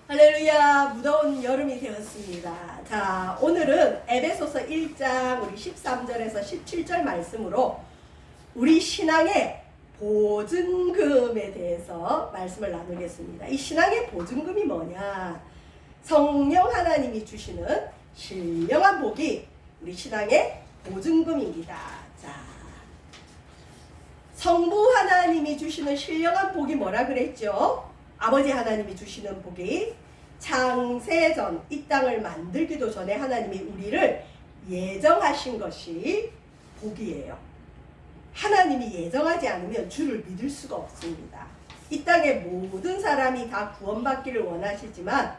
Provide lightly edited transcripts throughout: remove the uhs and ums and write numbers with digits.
할렐루야, 무더운 여름이 되었습니다. 자, 오늘은 에베소서 1장 우리 13절에서 17절 말씀으로 우리 신앙의 보증금에 대해서 말씀을 나누겠습니다. 이 신앙의 보증금이 뭐냐? 성령 하나님이 주시는 신령한 복이 우리 신앙의 보증금입니다. 자, 성부 하나님이 주시는 신령한 복이 뭐라 그랬죠? 아버지 하나님이 주시는 복이 창세전 이 땅을 만들기도 전에 하나님이 우리를 예정하신 것이 복이에요. 하나님이 예정하지 않으면 주를 믿을 수가 없습니다. 이 땅의 모든 사람이 다 구원받기를 원하시지만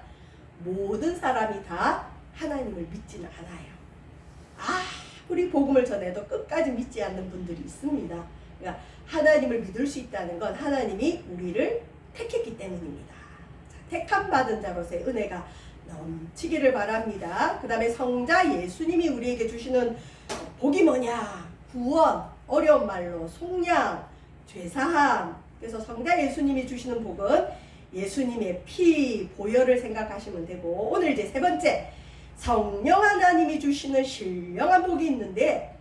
모든 사람이 다 하나님을 믿지는 않아요. 아무리 복음을 전해도 끝까지 믿지 않는 분들이 있습니다. 그러니까 하나님을 믿을 수 있다는 건 하나님이 우리를 택했기 때문입니다. 자, 택함 받은 자로서의 은혜가 넘치기를 바랍니다. 그 다음에 성자 예수님이 우리에게 주시는 복이 뭐냐? 구원, 어려운 말로 속량, 죄사함. 그래서 성자 예수님이 주시는 복은 예수님의 피, 보혈을 생각하시면 되고, 오늘 이제 세 번째, 성령 하나님이 주시는 신령한 복이 있는데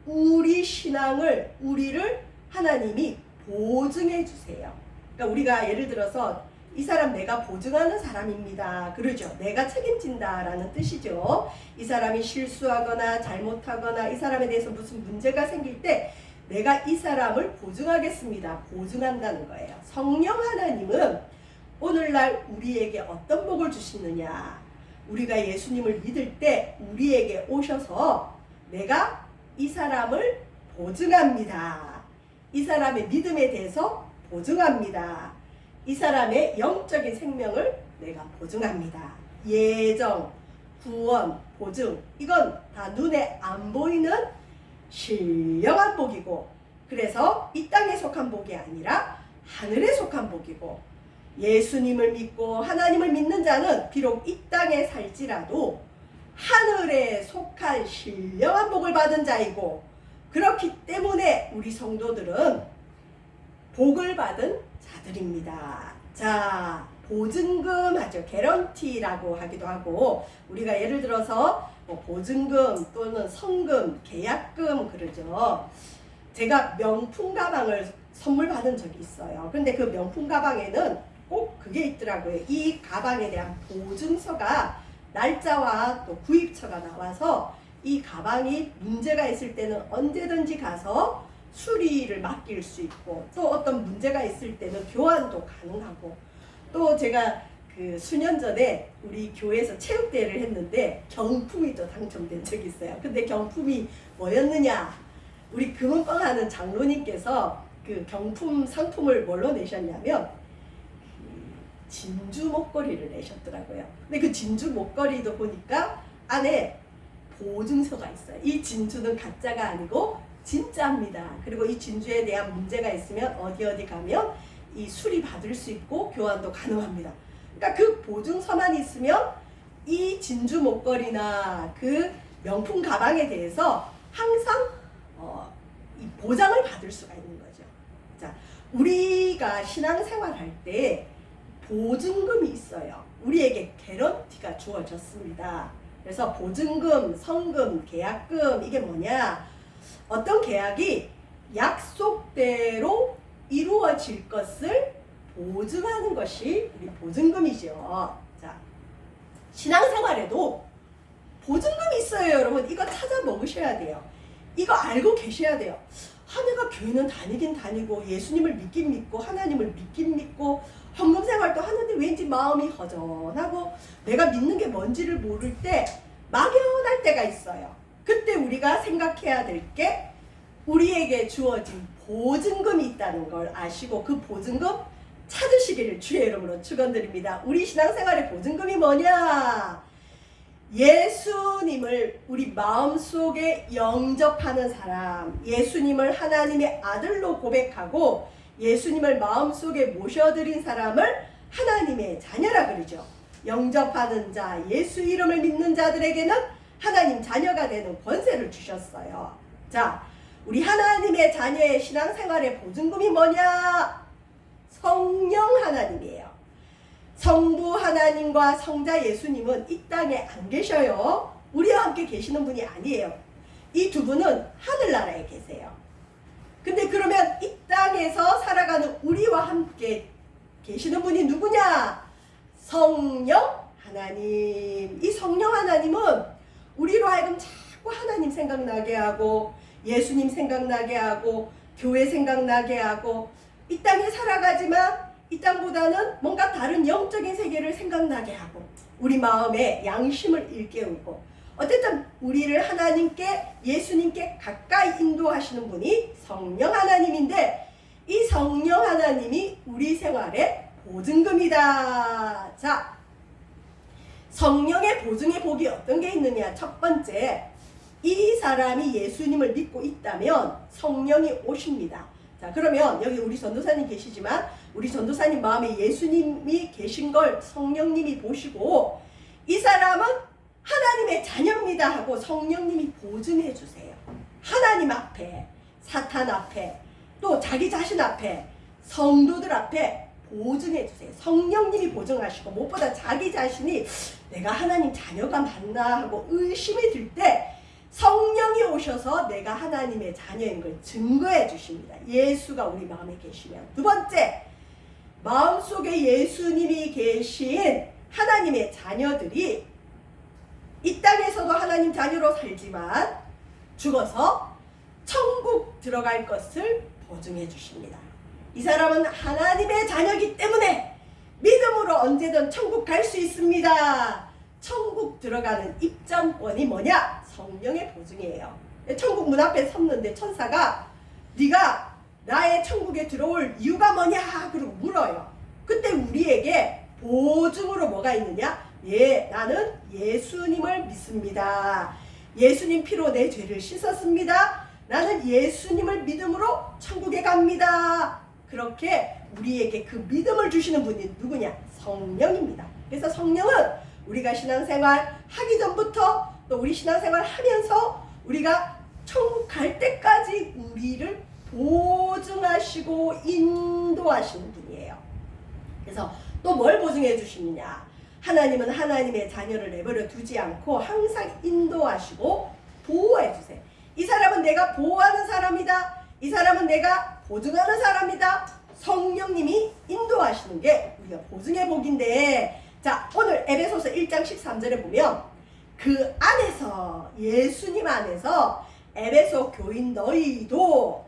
우리 신앙을, 우리를 하나님이 보증해 주세요. 그러니까 우리가 예를 들어서 이 사람 내가 보증하는 사람입니다. 그러죠. 내가 책임진다 라는 뜻이죠. 이 사람이 실수하거나 잘못하거나 이 사람에 대해서 무슨 문제가 생길 때 내가 이 사람을 보증하겠습니다. 보증한다는 거예요. 성령 하나님은 오늘날 우리에게 어떤 복을 주시느냐? 우리가 예수님을 믿을 때 우리에게 오셔서 내가 이 사람을 보증합니다. 이 사람의 믿음에 대해서 보증합니다. 이 사람의 영적인 생명을 내가 보증합니다. 예정, 구원, 보증, 이건 다 눈에 안 보이는 신령한 복이고, 그래서 이 땅에 속한 복이 아니라 하늘에 속한 복이고, 예수님을 믿고 하나님을 믿는 자는 비록 이 땅에 살지라도 하늘에 속한 신령한 복을 받은 자이고, 그렇기 때문에 우리 성도들은 복을 받은 자들입니다. 자, 보증금 하죠. 개런티라고 하기도 하고, 우리가 예를 들어서 보증금 또는 성금, 계약금 그러죠. 제가 명품 가방을 선물 받은 적이 있어요. 근데 그 명품 가방에는 꼭 그게 있더라고요. 이 가방에 대한 보증서가, 날짜와 또 구입처가 나와서 이 가방이 문제가 있을 때는 언제든지 가서 수리를 맡길 수 있고, 또 어떤 문제가 있을 때는 교환도 가능하고, 또 제가 그 수년 전에 우리 교회에서 체육대회를 했는데 경품이 또 당첨된 적이 있어요. 근데 경품이 뭐였느냐? 우리 금은방 하는 장로님께서 그 경품 상품을 뭘로 내셨냐면 진주 목걸이를 내셨더라고요. 근데 그 진주 목걸이도 보니까 안에 보증서가 있어요. 이 진주는 가짜가 아니고 진짜입니다. 그리고 이 진주에 대한 문제가 있으면 어디 가면 이 수리 받을 수 있고 교환도 가능합니다. 그러니까 그 보증서만 있으면 이 진주 목걸이나 그 명품 가방에 대해서 항상 이 보장을 받을 수가 있는 거죠. 자, 우리가 신앙생활 할 때 보증금이 있어요. 우리에게 개런티가 주어졌습니다. 그래서 보증금, 성금, 계약금, 이게 뭐냐? 어떤 계약이 약속대로 이루어질 것을 보증하는 것이 우리 보증금이죠. 자, 신앙생활에도 보증금이 있어요, 여러분. 이거 찾아 먹으셔야 돼요. 이거 알고 계셔야 돼요. 내가 교회는 다니긴 다니고 예수님을 믿긴 믿고 하나님을 믿긴 믿고 헌금 생활도 하는데 왠지 마음이 허전하고 내가 믿는 게 뭔지를 모를 때 막연할 때가 있어요. 그때 우리가 생각해야 될 게 우리에게 주어진 보증금이 있다는 걸 아시고 그 보증금 찾으시기를 주의 이름으로 축원드립니다. 우리 신앙생활의 보증금이 뭐냐? 예수님을 우리 마음속에 영접하는 사람, 예수님을 하나님의 아들로 고백하고 예수님을 마음속에 모셔드린 사람을 하나님의 자녀라 그러죠. 영접하는 자, 예수 이름을 믿는 자들에게는 하나님 자녀가 되는 권세를 주셨어요. 자, 우리 하나님의 자녀의 신앙생활의 보증금이 뭐냐? 성령 하나님이에요. 성부 하나님과 성자 예수님은 이 땅에 안 계셔요. 우리와 함께 계시는 분이 아니에요. 이 두 분은 하늘나라에 계세요. 근데 그러면 이 땅에서 살아가는 우리와 함께 계시는 분이 누구냐? 성령 하나님. 이 성령 하나님은 우리로 하여금 자꾸 하나님 생각나게 하고 예수님 생각나게 하고 교회 생각나게 하고 이 땅에 살아가지만 이 땅보다는 뭔가 다른 영적인 세계를 생각나게 하고 우리 마음에 양심을 일깨우고 어쨌든 우리를 하나님께 예수님께 가까이 인도하시는 분이 성령 하나님인데 이 성령 하나님이 우리 생활의 보증금이다. 자, 성령의 보증의 복이 어떤 게 있느냐? 첫 번째, 이 사람이 예수님을 믿고 있다면 성령이 오십니다. 자, 그러면 여기 우리 전도사님 계시지만 우리 전도사님 마음에 예수님이 계신 걸 성령님이 보시고 이 사람은 하나님의 자녀입니다 하고 성령님이 보증해 주세요. 하나님 앞에, 사탄 앞에, 또 자기 자신 앞에, 성도들 앞에 보증해 주세요. 성령님이 보증하시고 무엇보다 자기 자신이 내가 하나님 자녀가 맞나 하고 의심이 들 때 성령이 오셔서 내가 하나님의 자녀인 걸 증거해 주십니다. 예수가 우리 마음에 계시면. 두 번째, 마음속에 예수님이 계신 하나님의 자녀들이 이 땅에서도 하나님 자녀로 살지만 죽어서 천국 들어갈 것을 보증해 주십니다. 이 사람은 하나님의 자녀이기 때문에 믿음으로 언제든 천국 갈 수 있습니다. 천국 들어가는 입장권이 뭐냐? 성령의 보증이에요. 천국 문 앞에 섰는데 천사가 네가 나의 천국에 들어올 이유가 뭐냐? 그러고 물어요. 그때 우리에게 보증으로 뭐가 있느냐? 예, 나는 예수님을 믿습니다. 예수님 피로 내 죄를 씻었습니다. 나는 예수님을 믿음으로 천국에 갑니다. 그렇게 우리에게 그 믿음을 주시는 분이 누구냐? 성령입니다. 그래서 성령은 우리가 신앙생활 하기 전부터 또 우리 신앙생활 하면서 우리가 천국 갈 때까지 우리를 보증하시고 인도하시는 분이에요. 그래서 또 뭘 보증해 주시느냐? 하나님은 하나님의 자녀를 내버려 두지 않고 항상 인도하시고 보호해 주세요. 이 사람은 내가 보호하는 사람이다. 이 사람은 내가 보증하는 사람이다. 성령님이 인도하시는 게 우리가 보증의 복인데, 자, 오늘 에베소서 1장 13절에 보면 그 안에서, 예수님 안에서 에베소 교인 너희도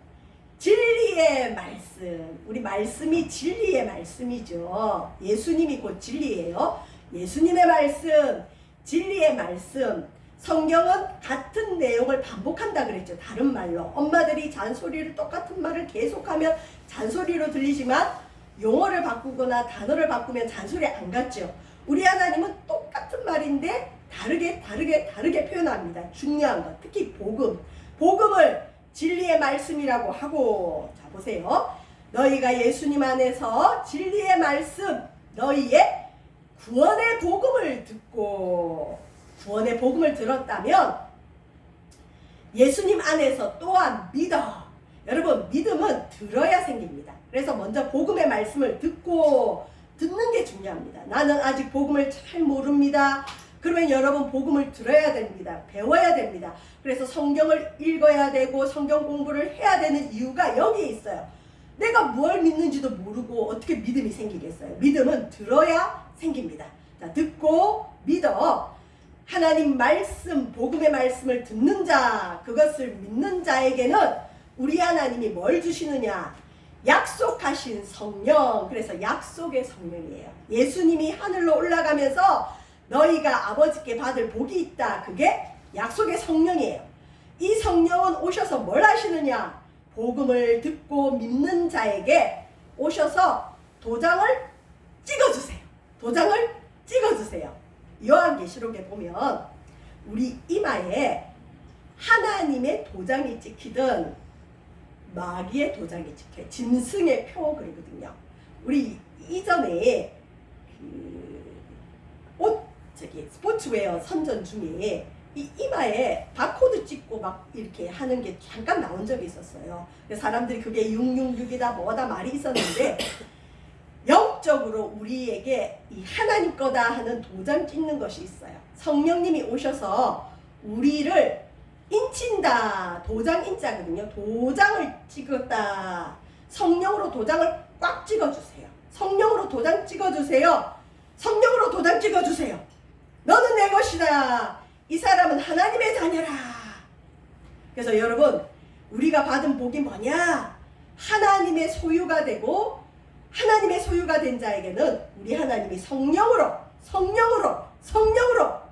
진리의 말씀, 우리 말씀이 진리의 말씀이죠. 예수님이 곧 진리예요. 예수님의 말씀, 진리의 말씀. 성경은 같은 내용을 반복한다 그랬죠. 다른 말로. 엄마들이 잔소리를 똑같은 말을 계속하면 잔소리로 들리지만 용어를 바꾸거나 단어를 바꾸면 잔소리 안 같죠. 우리 하나님은 똑같은 말인데 다르게 표현합니다. 중요한 것, 특히 복음. 복음을 진리의 말씀이라고 하고, 자 보세요. 너희가 예수님 안에서 진리의 말씀, 너희의 구원의 복음을 듣고, 구원의 복음을 들었다면 예수님 안에서 또한 믿어. 여러분, 믿음은 들어야 생깁니다. 그래서 먼저 복음의 말씀을 듣는 게 중요합니다. 나는 아직 복음을 잘 모릅니다. 그러면 여러분 복음을 들어야 됩니다. 배워야 됩니다. 그래서 성경을 읽어야 되고 성경 공부를 해야 되는 이유가 여기에 있어요. 내가 뭘 믿는지도 모르고 어떻게 믿음이 생기겠어요? 믿음은 들어야 생깁니다. 자, 듣고 믿어. 하나님 말씀, 복음의 말씀을 듣는 자, 그것을 믿는 자에게는 우리 하나님이 뭘 주시느냐? 약속하신 성령. 그래서 약속의 성령이에요. 예수님이 하늘로 올라가면서 너희가 아버지께 받을 복이 있다. 그게 약속의 성령이에요. 이 성령은 오셔서 뭘 하시느냐? 복음을 듣고 믿는 자에게 오셔서 도장을 찍어주세요. 도장을 찍어주세요. 요한계시록에 보면 우리 이마에 하나님의 도장이 찍히든 마귀의 도장이 찍혀요. 짐승의 표 그리거든요. 우리 이전에 스포츠웨어 선전 중에 이 이마에 바코드 찍고 막 이렇게 하는 게 잠깐 나온 적이 있었어요. 사람들이 그게 666이다 뭐다 말이 있었는데 영적으로 우리에게 이 하나님 거다 하는 도장 찍는 것이 있어요. 성령님이 오셔서 우리를 인친다. 도장 인자거든요. 도장을 찍었다. 성령으로 도장을 꽉 찍어주세요. 성령으로 도장 찍어주세요. 성령으로 도장 찍어주세요. 너는 내 것이다. 이 사람은 하나님의 자녀라. 그래서 여러분, 우리가 받은 복이 뭐냐? 하나님의 소유가 되고, 하나님의 소유가 된 자에게는 우리 하나님이 성령으로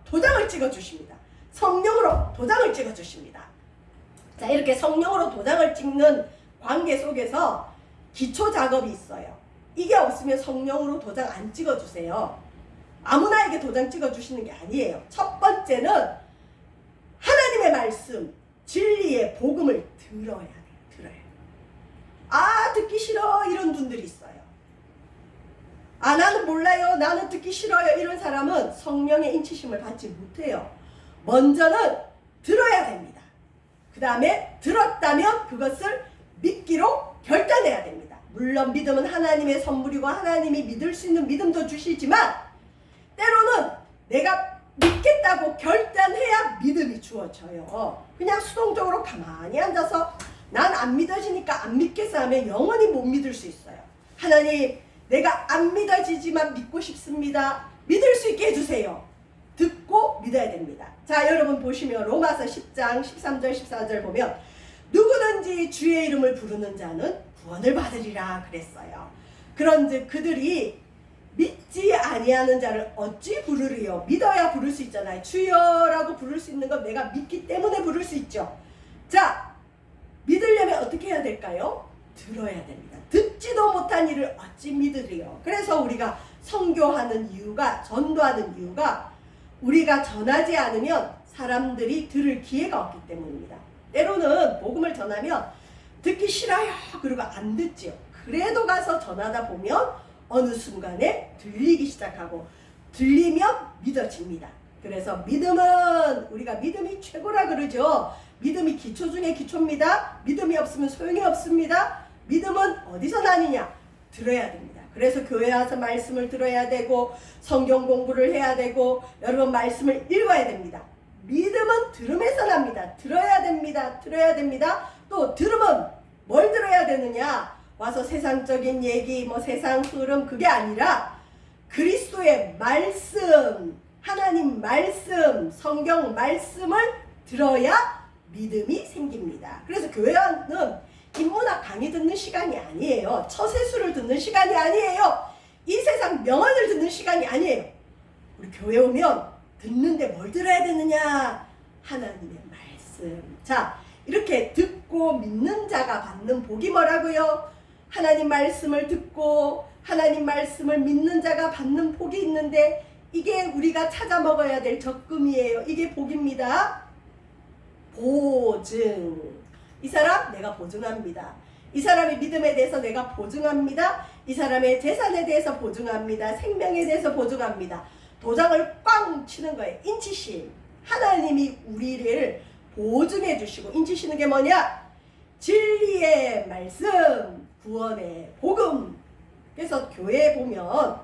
도장을 찍어주십니다. 성령으로 도장을 찍어주십니다. 자, 이렇게 성령으로 도장을 찍는 관계 속에서 기초 작업이 있어요. 이게 없으면 성령으로 도장 안 찍어주세요. 아무나에게 도장 찍어주시는 게 아니에요. 첫 번째는 하나님의 말씀, 진리의 복음을 들어야 돼요. 들어요. 아, 듣기 싫어. 이런 분들이 있어요. 아, 나는 몰라요. 나는 듣기 싫어요. 이런 사람은 성령의 인치심을 받지 못해요. 먼저는 들어야 됩니다. 그 다음에 들었다면 그것을 믿기로 결단해야 됩니다. 물론 믿음은 하나님의 선물이고 하나님이 믿을 수 있는 믿음도 주시지만 때로는 내가 믿겠다고 결단해야 믿음이 주어져요. 그냥 수동적으로 가만히 앉아서 난 안 믿어지니까 안 믿겠어 하면 영원히 못 믿을 수 있어요. 하나님, 내가 안 믿어지지만 믿고 싶습니다. 믿을 수 있게 해주세요. 듣고 믿어야 됩니다. 자, 여러분 보시면 로마서 10장 13절 14절 보면 누구든지 주의 이름을 부르는 자는 구원을 받으리라 그랬어요. 그런즉 그들이 믿지 아니하는 자를 어찌 부르리요? 믿어야 부를 수 있잖아요. 주여라고 부를 수 있는 건 내가 믿기 때문에 부를 수 있죠. 자, 믿으려면 어떻게 해야 될까요? 들어야 됩니다. 듣지도 못한 일을 어찌 믿으리요? 그래서 우리가 선교하는 이유가, 전도하는 이유가 우리가 전하지 않으면 사람들이 들을 기회가 없기 때문입니다. 때로는 복음을 전하면 듣기 싫어요. 그리고 안 듣지요. 그래도 가서 전하다 보면 어느 순간에 들리기 시작하고 들리면 믿어집니다. 그래서 믿음은 우리가 믿음이 최고라 그러죠. 믿음이 기초 중에 기초입니다. 믿음이 없으면 소용이 없습니다. 믿음은 어디서 나느냐? 들어야 됩니다. 그래서 교회 와서 말씀을 들어야 되고 성경 공부를 해야 되고 여러분 말씀을 읽어야 됩니다. 믿음은 들음에서 납니다. 들어야 됩니다. 들어야 됩니다. 또 들으면 뭘 들어야 되느냐? 와서 세상적인 얘기, 세상 흐름 그게 아니라 그리스도의 말씀, 하나님 말씀, 성경 말씀을 들어야 믿음이 생깁니다. 그래서 교회는 인문학 강의 듣는 시간이 아니에요. 처세술을 듣는 시간이 아니에요. 이 세상 명언을 듣는 시간이 아니에요. 우리 교회 오면 듣는데 뭘 들어야 되느냐? 하나님의 말씀. 자, 이렇게 듣고 믿는 자가 받는 복이 뭐라고요? 하나님 말씀을 듣고 하나님 말씀을 믿는 자가 받는 복이 있는데 이게 우리가 찾아 먹어야 될 적금이에요. 이게 복입니다. 보증. 이 사람 내가 보증합니다. 이 사람의 믿음에 대해서 내가 보증합니다. 이 사람의 재산에 대해서 보증합니다. 생명에 대해서 보증합니다. 도장을 꽝 치는 거예요. 인치심. 하나님이 우리를 보증해 주시고 인치시는 게 뭐냐? 진리의 말씀, 구원의 복음. 그래서 교회에 보면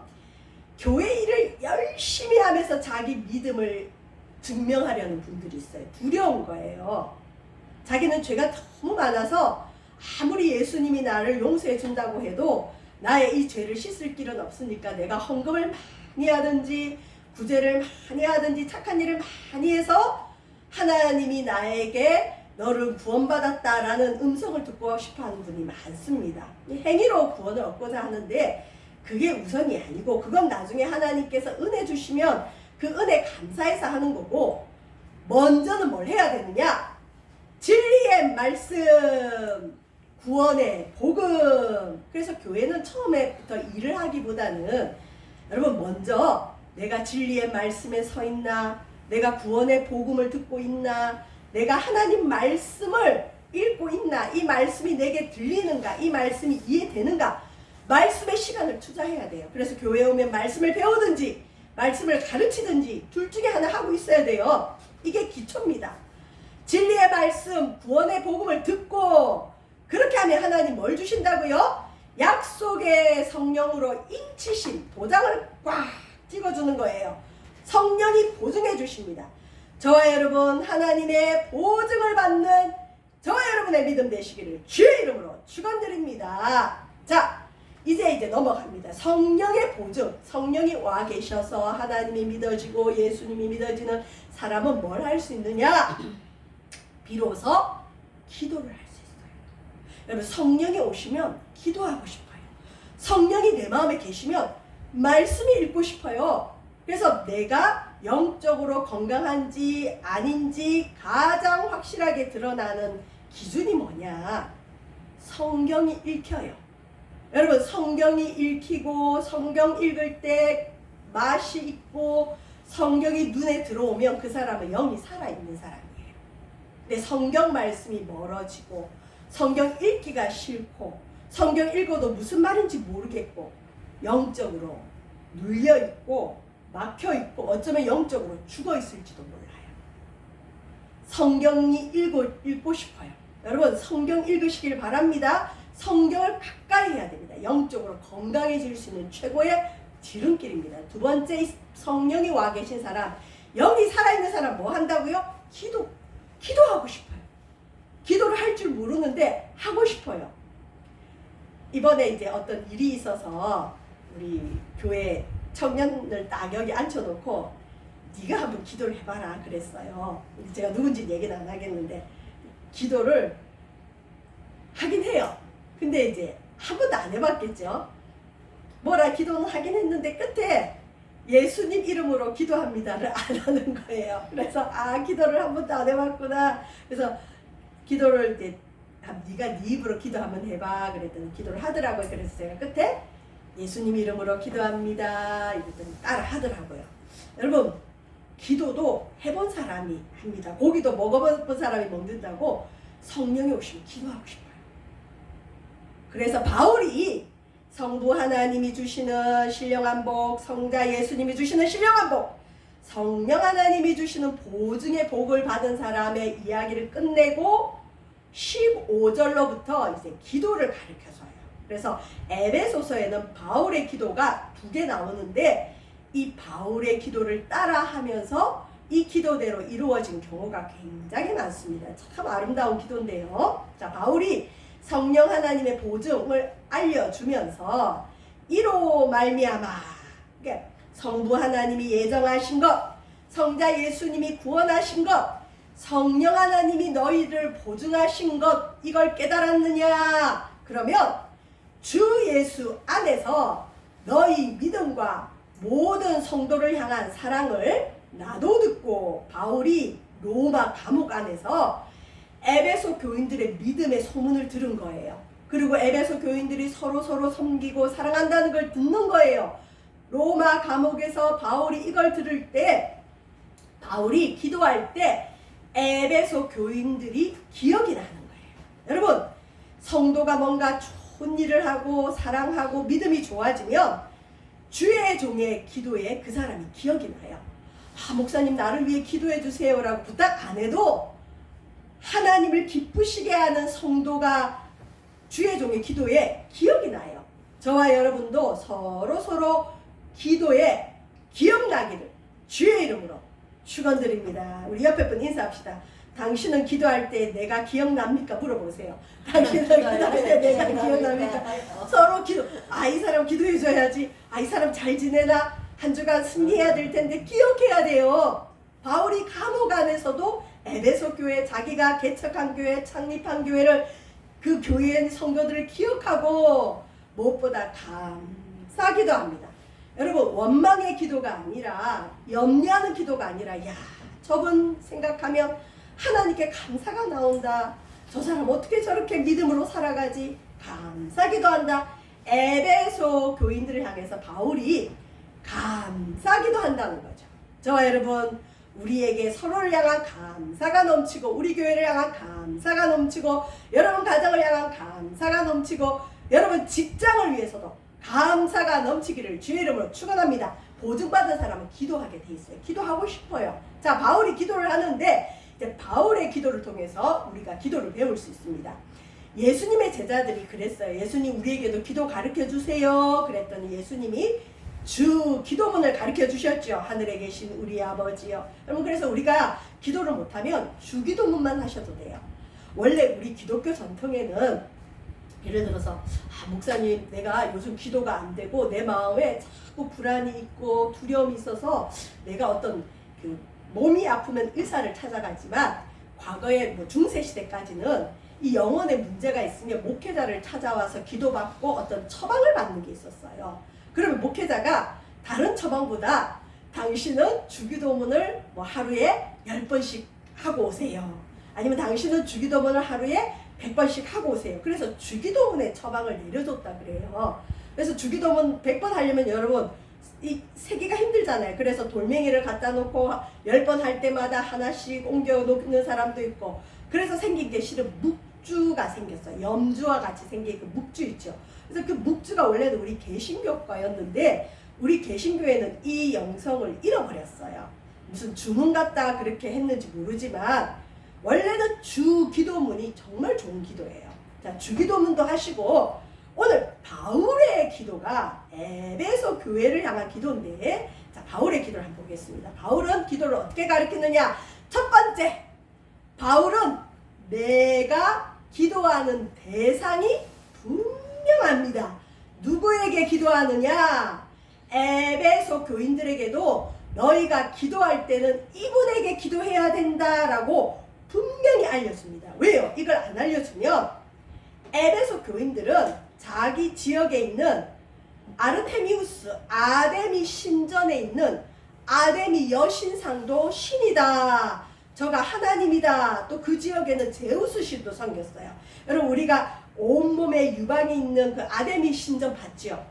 교회 일을 열심히 하면서 자기 믿음을 증명하려는 분들이 있어요. 두려운 거예요. 자기는 죄가 너무 많아서 아무리 예수님이 나를 용서해 준다고 해도 나의 이 죄를 씻을 길은 없으니까 내가 헌금을 많이 하든지 구제를 많이 하든지 착한 일을 많이 해서 하나님이 나에게 너를 구원받았다라는 음성을 듣고 싶어하는 분이 많습니다. 행위로 구원을 얻고자 하는데 그게 우선이 아니고 그건 나중에 하나님께서 은혜 주시면 그 은혜 감사해서 하는 거고 먼저는 뭘 해야 되느냐? 진리의 말씀, 구원의 복음. 그래서 교회는 처음에부터 일을 하기보다는 여러분 먼저 내가 진리의 말씀에 서 있나? 내가 구원의 복음을 듣고 있나? 내가 하나님 말씀을 읽고 있나? 이 말씀이 내게 들리는가? 이 말씀이 이해되는가? 말씀에 시간을 투자해야 돼요. 그래서 교회에 오면 말씀을 배우든지 말씀을 가르치든지 둘 중에 하나 하고 있어야 돼요. 이게 기초입니다. 진리의 말씀, 구원의 복음을 듣고 그렇게 하면 하나님 뭘 주신다고요? 약속의 성령으로 인치신 도장을 꽉 찍어주는 거예요. 성령이 보증해 주십니다. 저와 여러분 하나님의 보증을 받는 저와 여러분의 믿음 되시기를 주의 이름으로 축원드립니다. 자, 이제 넘어갑니다. 성령의 보증. 성령이 와 계셔서 하나님이 믿어지고 예수님이 믿어지는 사람은 뭘 할 수 있느냐? 비로소 기도를 할 수 있어요. 여러분, 성령이 오시면 기도하고 싶어요. 성령이 내 마음에 계시면 말씀이 읽고 싶어요. 그래서 내가 영적으로 건강한지 아닌지 가장 확실하게 드러나는 기준이 뭐냐? 성경이 읽혀요. 여러분, 성경이 읽히고 성경 읽을 때 맛이 있고 성경이 눈에 들어오면 그 사람은 영이 살아있는 사람이에요. 근데 성경 말씀이 멀어지고 성경 읽기가 싫고 성경 읽어도 무슨 말인지 모르겠고 영적으로 눌려있고 막혀있고 어쩌면 영적으로 죽어있을지도 몰라요. 성경이 읽고 싶어요. 여러분, 성경 읽으시길 바랍니다. 성경을 가까이 해야 됩니다. 영적으로 건강해질 수 있는 최고의 지름길입니다. 두 번째, 성령이 와 계신 사람, 영이 살아있는 사람 뭐 한다고요? 기도하고 싶어요. 기도를 할 줄 모르는데 하고 싶어요. 이번에 이제 어떤 일이 있어서 우리 교회 청년을 딱 여기 앉혀놓고 네가 한번 기도를 해봐라 그랬어요. 제가 누군지 얘기는 안 하겠는데 기도를 하긴 해요. 근데 이제 한 번도 안 해봤겠죠. 뭐라 기도는 하긴 했는데 끝에 예수님 이름으로 기도합니다를 안 하는 거예요. 그래서 기도를 한 번도 안 해봤구나. 그래서 기도를 이제 네가 네 입으로 기도 한번 해봐 그랬더니 기도를 하더라고요. 그래서 제가 끝에 예수님 이름으로 기도합니다 이랬더니 따라 하더라고요. 여러분, 기도도 해본 사람이 합니다. 고기도 먹어본 사람이 먹는다고 성령이 오시면 기도하고 싶어요. 그래서 바울이 성부 하나님이 주시는 신령한 복, 성자 예수님이 주시는 신령한 복, 성령 하나님이 주시는 보증의 복을 받은 사람의 이야기를 끝내고 15절로부터 이제 기도를 가르쳐줘요. 그래서 에베소서에는 바울의 기도가 2개 나오는데 이 바울의 기도를 따라하면서 이 기도대로 이루어진 경우가 굉장히 많습니다. 참 아름다운 기도인데요. 자, 바울이 성령 하나님의 보증을 알려주면서 이로 말미암아, 그러니까 성부 하나님이 예정하신 것, 성자 예수님이 구원하신 것, 성령 하나님이 너희를 보증하신 것, 이걸 깨달았느냐? 그러면 주 예수 안에서 너희 믿음과 모든 성도를 향한 사랑을 나도 듣고 바울이 로마 감옥 안에서 에베소 교인들의 믿음의 소문을 들은 거예요. 그리고 에베소 교인들이 서로 섬기고 사랑한다는 걸 듣는 거예요. 로마 감옥에서 바울이 이걸 들을 때, 바울이 기도할 때 에베소 교인들이 기억이 나는 거예요. 여러분, 성도가 뭔가 좋은 일을 하고 사랑하고 믿음이 좋아지면 주의 종의 기도에 그 사람이 기억이 나요. 목사님 나를 위해 기도해 주세요 라고 부탁 안 해도 하나님을 기쁘시게 하는 성도가 주의 종의 기도에 기억이 나요. 저와 여러분도 서로 기도에 기억나기를 주의 이름으로 축원드립니다. 우리 옆에 분 인사합시다. 당신은 기도할 때 내가 기억납니까? 물어보세요. 당신은 기도할 때 내가 기억납니까? 서로 기도. 이 사람 기도해줘야지. 이 사람 잘 지내나? 한 주간 승리해야 될 텐데 기억해야 돼요. 바울이 감옥 안에서도 에베소 교회, 자기가 개척한 교회, 창립한 교회를, 그 교회의 성도들을 기억하고 무엇보다 감사기도 합니다. 여러분, 원망의 기도가 아니라, 염려하는 기도가 아니라, 저분 생각하면 하나님께 감사가 나온다. 저 사람 어떻게 저렇게 믿음으로 살아가지? 감사기도 한다. 에베소 교인들을 향해서 바울이 감사기도 한다는 거죠. 저와 여러분, 우리에게 서로를 향한 감사가 넘치고, 우리 교회를 향한 감사가 넘치고, 여러분 가정을 향한 감사가 넘치고, 여러분 직장을 위해서도 감사가 넘치기를 주의 이름으로 축원합니다. 보증받은 사람은 기도하게 돼 있어요. 기도하고 싶어요. 자, 바울이 기도를 하는데 이제 바울의 기도를 통해서 우리가 기도를 배울 수 있습니다. 예수님의 제자들이 그랬어요. 예수님 우리에게도 기도 가르쳐 주세요. 그랬더니 예수님이 주 기도문을 가르쳐 주셨죠. 하늘에 계신 우리 아버지요. 여러분 그래서 우리가 기도를 못하면 주 기도문만 하셔도 돼요. 원래 우리 기독교 전통에는 예를 들어서 목사님 내가 요즘 기도가 안 되고 내 마음에 자꾸 불안이 있고 두려움이 있어서 내가 어떤 그 몸이 아프면 의사를 찾아가지만 과거에 뭐 중세시대까지는 이 영혼에 문제가 있으면 목회자를 찾아와서 기도받고 어떤 처방을 받는 게 있었어요. 그러면 목회자가 다른 처방보다 당신은 주기도문을 뭐 하루에 10번씩 하고 오세요. 아니면 당신은 주기도문을 하루에 100번씩 하고 오세요. 그래서 주기도문의 처방을 내려줬다 그래요. 그래서 주기도문 100번 하려면 여러분 이 세기가 힘들잖아요. 그래서 돌멩이를 갖다 놓고 10번 할 때마다 하나씩 옮겨 놓는 사람도 있고 그래서 생긴 게 실은 묵주가 생겼어요. 염주와 같이 생긴 그 묵주 있죠. 그래서 그 묵주가 원래는 우리 개신교과였는데 우리 개신교회는 이 영성을 잃어버렸어요. 무슨 주문 같다 그렇게 했는지 모르지만 원래는 주기도문이 정말 좋은 기도예요. 자, 주기도문도 하시고 오늘 바울의 기도가 에베소 교회를 향한 기도인데 자, 바울의 기도를 한번 보겠습니다. 바울은 기도를 어떻게 가르치느냐? 첫 번째, 바울은 내가 기도하는 대상이 분명합니다. 누구에게 기도하느냐? 에베소 교인들에게도 너희가 기도할 때는 이분에게 기도해야 된다라고 분명히 알려줍니다. 왜요? 이걸 안 알려주면 에베소 교인들은 자기 지역에 있는 아르테미우스, 아데미 신전에 있는 아데미 여신상도 신이다. 저가 하나님이다. 또 그 지역에는 제우스 신도 섬겼어요. 여러분 우리가 온몸에 유방이 있는 그 아데미 신전 봤죠?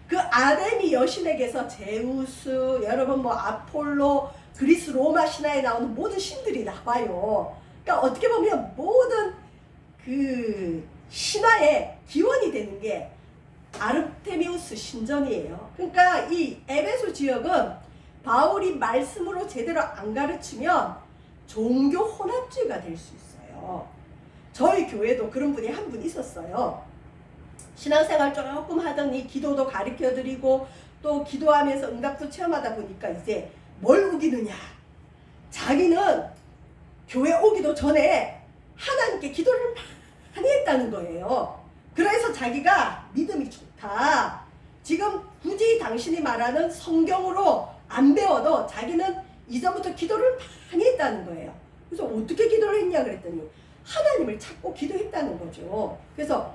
그 아데미 여신에게서 제우스, 여러분 뭐 아폴로, 그리스 로마 신화에 나오는 모든 신들이 나와요. 그러니까 어떻게 보면 모든 그 신화의 기원이 되는 게 아르테미우스 신전이에요. 그러니까 이 에베소 지역은 바울이 말씀으로 제대로 안 가르치면 종교 혼합주의가 될 수 있어요. 저희 교회도 그런 분이 한 분 있었어요. 신앙생활 조금 하더니 기도도 가르쳐드리고 또 기도하면서 응답도 체험하다 보니까 이제 뭘 우기느냐? 자기는 교회 오기도 전에 하나님께 기도를 많이 했다는 거예요. 그래서 자기가 믿음이 좋다. 지금 굳이 당신이 말하는 성경으로 안 배워도 자기는 이전부터 기도를 많이 했다는 거예요. 그래서 어떻게 기도를 했냐 그랬더니 하나님을 찾고 기도했다는 거죠. 그래서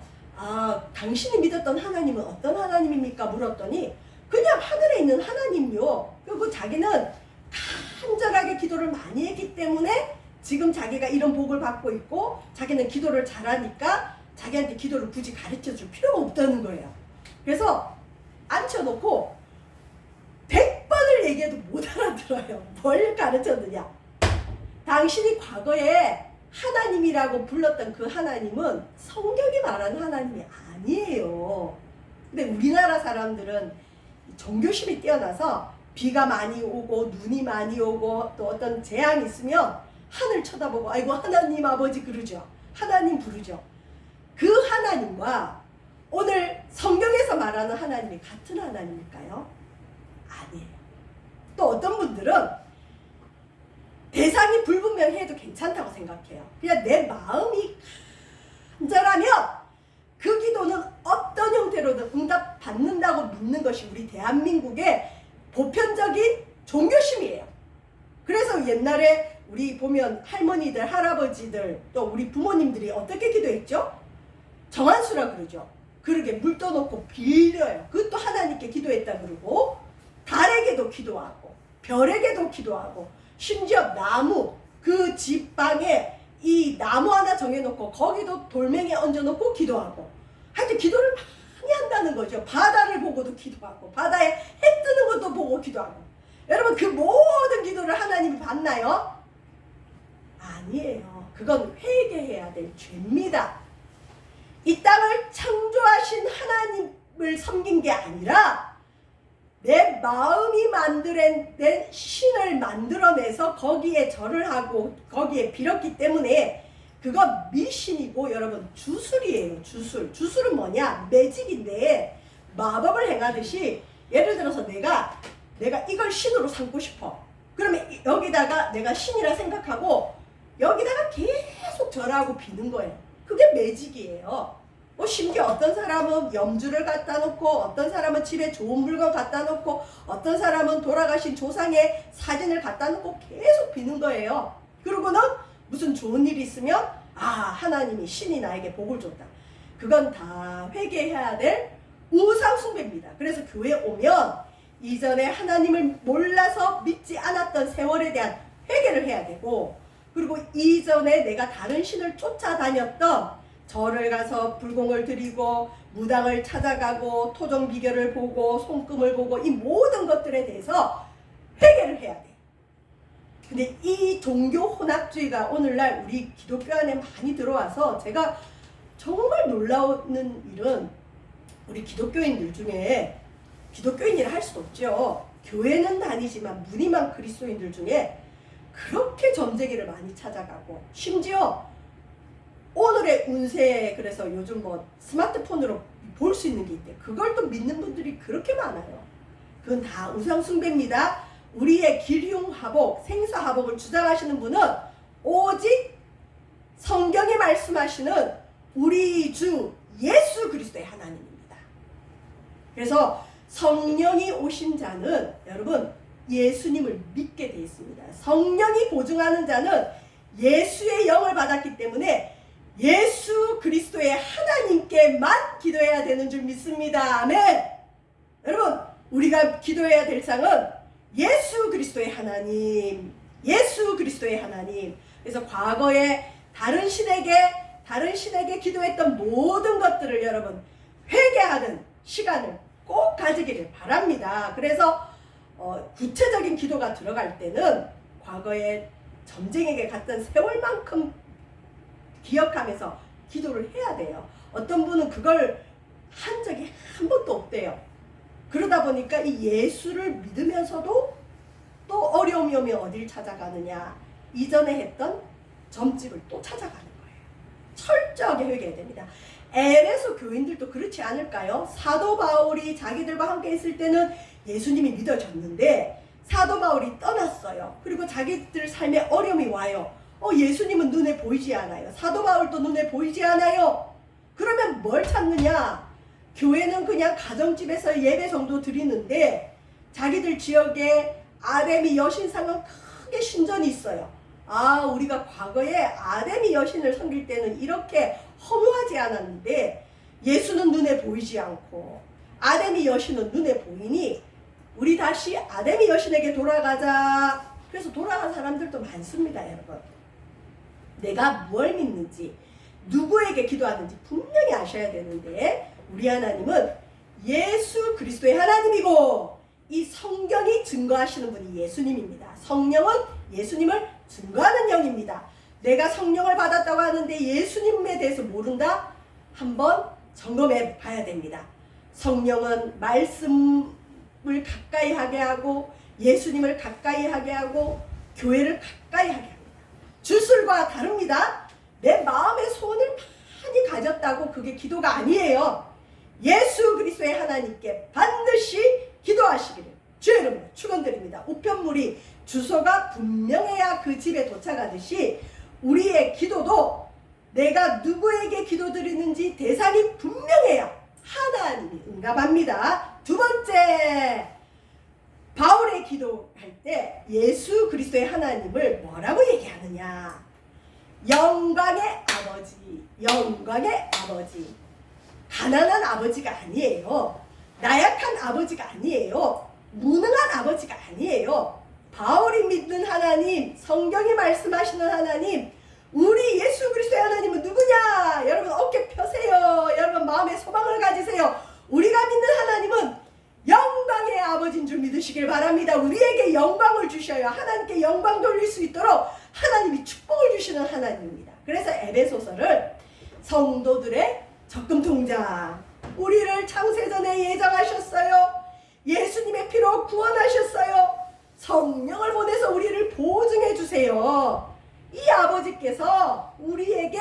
당신이 믿었던 하나님은 어떤 하나님입니까? 물었더니 그냥 하늘에 있는 하나님요. 그리고 자기는 간절하게 기도를 많이 했기 때문에 지금 자기가 이런 복을 받고 있고 자기는 기도를 잘하니까 자기한테 기도를 굳이 가르쳐 줄 필요가 없다는 거예요. 그래서 앉혀놓고 100번을 얘기해도 못 알아들어요. 뭘 가르쳤느냐? 당신이 과거에 하나님이라고 불렀던 그 하나님은 성경이 말하는 하나님이 아니에요. 근데 우리나라 사람들은 종교심이 뛰어나서 비가 많이 오고 눈이 많이 오고 또 어떤 재앙이 있으면 하늘 쳐다보고 아이고 하나님 아버지 그러죠. 하나님 부르죠. 그 하나님과 오늘 성경에서 말하는 하나님이 같은 하나님일까요? 아니에요. 또 어떤 분들은 대상이 불분명해도 괜찮다고 생각해요. 그냥 내 마음이 간절하면 그 기도는 어떤 형태로든 응답받는다고 믿는 것이 우리 대한민국의 보편적인 종교심이에요. 그래서 옛날에 우리 보면 할머니들, 할아버지들 또 우리 부모님들이 어떻게 기도했죠? 정한수라 그러죠. 그러게 물 떠놓고 빌려요. 그것도 하나님께 기도했다 그러고 달에게도 기도하고 별에게도 기도하고 심지어 나무 그 집방에 이 나무 하나 정해놓고 거기도 돌멩이 얹어놓고 기도하고 하여튼 기도를 많이 한다는 거죠. 바다를 보고도 기도하고 바다에 해 뜨는 것도 보고 기도하고 여러분 그 모든 기도를 하나님이 받나요? 아니에요. 그건 회개해야 될 죄입니다. 이 땅을 창조하신 하나님을 섬긴 게 아니라 내 마음이 만들어낸 신을 만들어내서 거기에 절을 하고 거기에 빌었기 때문에 그거 미신이고 여러분 주술이에요. 주술은 뭐냐? 매직인데 마법을 행하듯이 예를 들어서 내가 이걸 신으로 삼고 싶어. 그러면 여기다가 내가 신이라 생각하고 여기다가 계속 절하고 비는 거예요. 그게 매직이에요. 뭐 심지어 어떤 사람은 염주를 갖다 놓고 어떤 사람은 집에 좋은 물건 갖다 놓고 어떤 사람은 돌아가신 조상의 사진을 갖다 놓고 계속 비는 거예요. 그러고는 무슨 좋은 일이 있으면 하나님이 신이 나에게 복을 줬다. 그건 다 회개해야 될 우상 숭배입니다. 그래서 교회 오면 이전에 하나님을 몰라서 믿지 않았던 세월에 대한 회개를 해야 되고, 그리고 이전에 내가 다른 신을 쫓아다녔던 절을 가서 불공을 드리고 무당을 찾아가고 토종 비결을 보고 손금을 보고 이 모든 것들에 대해서 회개를 해야 돼. 근데 이 종교 혼합주의가 오늘날 우리 기독교 안에 많이 들어와서 제가 정말 놀라우는 일은 우리 기독교인들 중에 기독교인이라 할 수도 없죠. 교회는 다니지만 무늬만 그리스도인들 중에 그렇게 점쟁이를 많이 찾아가고 심지어 오늘의 운세 그래서 요즘 뭐 스마트폰으로 볼 수 있는 게 있대. 그걸 또 믿는 분들이 그렇게 많아요. 그건 다 우상숭배입니다. 우리의 기륭화복, 생사화복을 주장하시는 분은 오직 성경이 말씀하시는 우리 주 예수 그리스도의 하나님입니다. 그래서 성령이 오신 자는 여러분 예수님을 믿게 되어 있습니다. 성령이 보증하는 자는 예수의 영을 받았기 때문에 예수 그리스도의 하나님께만 기도해야 되는 줄 믿습니다. 아멘. 여러분 우리가 기도해야 될 상은 예수 그리스도의 하나님, 예수 그리스도의 하나님. 그래서 과거에 다른 신에게 기도했던 모든 것들을 여러분 회개하는 시간을 꼭 가지기를 바랍니다. 그래서 구체적인 기도가 들어갈 때는 과거에 점쟁이에게 갔던 세월만큼 기억하면서 기도를 해야 돼요. 어떤 분은 그걸 한 적이 한 번도 없대요. 그러다 보니까 이 예수를 믿으면서도 또 어려움이 오면 어딜 찾아가느냐. 이전에 했던 점집을 또 찾아가는 거예요. 철저하게 회개해야 됩니다. 에베소 교인들도 그렇지 않을까요? 사도 바울이 자기들과 함께 있을 때는 예수님이 믿어졌는데 사도 바울이 떠났어요. 그리고 자기들 삶에 어려움이 와요. 예수님은 눈에 보이지 않아요. 사도 바울도 눈에 보이지 않아요. 그러면 뭘 찾느냐? 교회는 그냥 가정집에서 예배 정도 드리는데 자기들 지역에 아데미 여신상은 크게 신전이 있어요. 우리가 과거에 아데미 여신을 섬길 때는 이렇게 허무하지 않았는데 예수는 눈에 보이지 않고 아데미 여신은 눈에 보이니 우리 다시 아데미 여신에게 돌아가자. 그래서 돌아간 사람들도 많습니다. 여러분 내가 뭘 믿는지 누구에게 기도하는지 분명히 아셔야 되는데 우리 하나님은 예수 그리스도의 하나님이고 이 성경이 증거하시는 분이 예수님입니다. 성령은 예수님을 증거하는 영입니다. 내가 성령을 받았다고 하는데 예수님에 대해서 모른다? 한번 점검해 봐야 됩니다. 성령은 말씀을 가까이 하게 하고 예수님을 가까이 하게 하고 교회를 가까이 하게 합니다. 주술과 다릅니다. 내 마음의 소원을 많이 가졌다고 그게 기도가 아니에요. 예수 그리스도의 하나님께 반드시 기도하시기를 주의 이름으로 축원드립니다. 우편물이 주소가 분명해야 그 집에 도착하듯이 우리의 기도도 내가 누구에게 기도드리는지 대상이 분명해야 하나님이 응답합니다. 두 번째, 바울의 기도할 때 예수 그리스도의 하나님을 뭐라고 얘기하느냐? 영광의 아버지, 영광의 아버지. 가난한 아버지가 아니에요. 나약한 아버지가 아니에요. 무능한 아버지가 아니에요. 바울이 믿는 하나님, 성경이 말씀하시는 하나님, 우리 예수 그리스도의 하나님은 누구냐? 여러분 어깨 펴세요. 여러분 마음에 소망을 가지세요. 우리가 믿는 하나님은 영광의 아버지인 줄 믿으시길 바랍니다. 우리에게 영광을 주셔야 하나님께 영광 돌릴 수 있도록 하나님이 축복을 주시는 하나님입니다. 그래서 에베소서를 성도들의 적금통장, 우리를 창세전에 예정하셨어요. 예수님의 피로 구원하셨어요. 성령을 보내서 우리를 보증해 주세요. 이 아버지께서 우리에게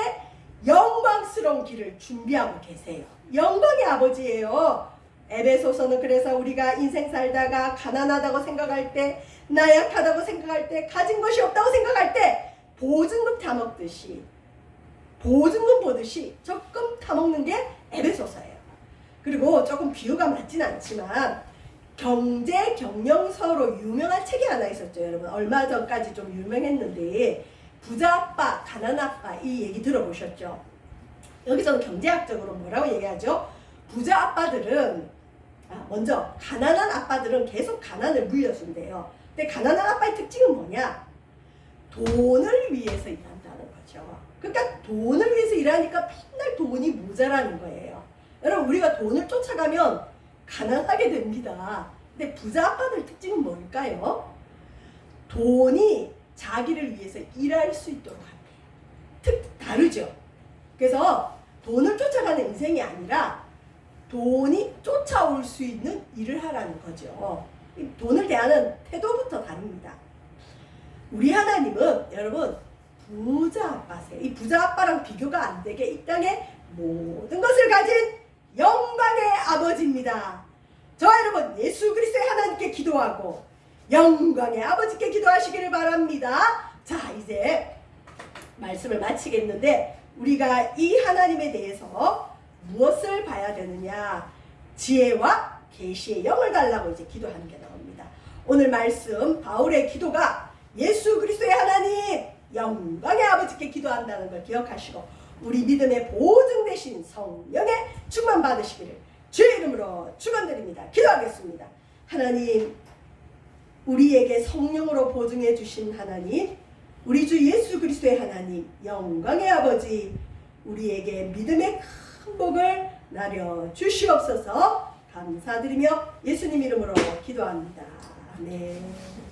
영광스러운 길을 준비하고 계세요. 영광의 아버지예요. 에베소서는 그래서 우리가 인생 살다가 가난하다고 생각할 때, 나약하다고 생각할 때, 가진 것이 없다고 생각할 때 보증금 타먹듯이, 보증금 보듯이 적금 타먹는 게 에베소서예요. 그리고 조금 비유가 맞진 않지만 경제 경영서로 유명한 책이 하나 있었죠. 여러분 얼마 전까지 좀 유명했는데 부자 아빠, 가난 아빠 이 얘기 들어보셨죠? 여기서는 경제학적으로 뭐라고 얘기하죠? 부자 아빠들은 먼저 가난한 아빠들은 계속 가난을 물려준대요. 근데 가난한 아빠의 특징은 뭐냐? 돈을 위해서 일한다는 거죠. 그러니까 돈을 위해서 일하니까 맨날 돈이 모자라는 거예요. 여러분 우리가 돈을 쫓아가면 가난하게 됩니다. 근데 부자 아빠들 특징은 뭘까요? 돈이 자기를 위해서 일할 수 있도록 합니다. 다르죠. 그래서 돈을 쫓아가는 인생이 아니라 돈이 쫓아올 수 있는 일을 하라는 거죠. 돈을 대하는 태도부터 다릅니다. 우리 하나님은 여러분 부자 아빠세요. 이 부자 아빠랑 비교가 안 되게 이 땅에 모든 것을 가진 영광의 아버지입니다. 저와 여러분 예수 그리스도의 하나님께 기도하고 영광의 아버지께 기도하시기를 바랍니다. 자, 이제 말씀을 마치겠는데 우리가 이 하나님에 대해서 무엇을 봐야 되느냐? 지혜와 계시의 영을 달라고 이제 기도하는 게 나옵니다. 오늘 말씀 바울의 기도가 예수 그리스도의 하나님 영광의 아버지께 기도한다는 걸 기억하시고 우리 믿음의 보증 되신 성령의 충만 받으시기를 주의 이름으로 축원드립니다. 기도하겠습니다. 하나님, 우리에게 성령으로 보증해 주신 하나님, 우리 주 예수 그리스도의 하나님 영광의 아버지, 우리에게 믿음의 큰 복을 나려 주시옵소서. 감사드리며 예수님 이름으로 기도합니다. 아멘.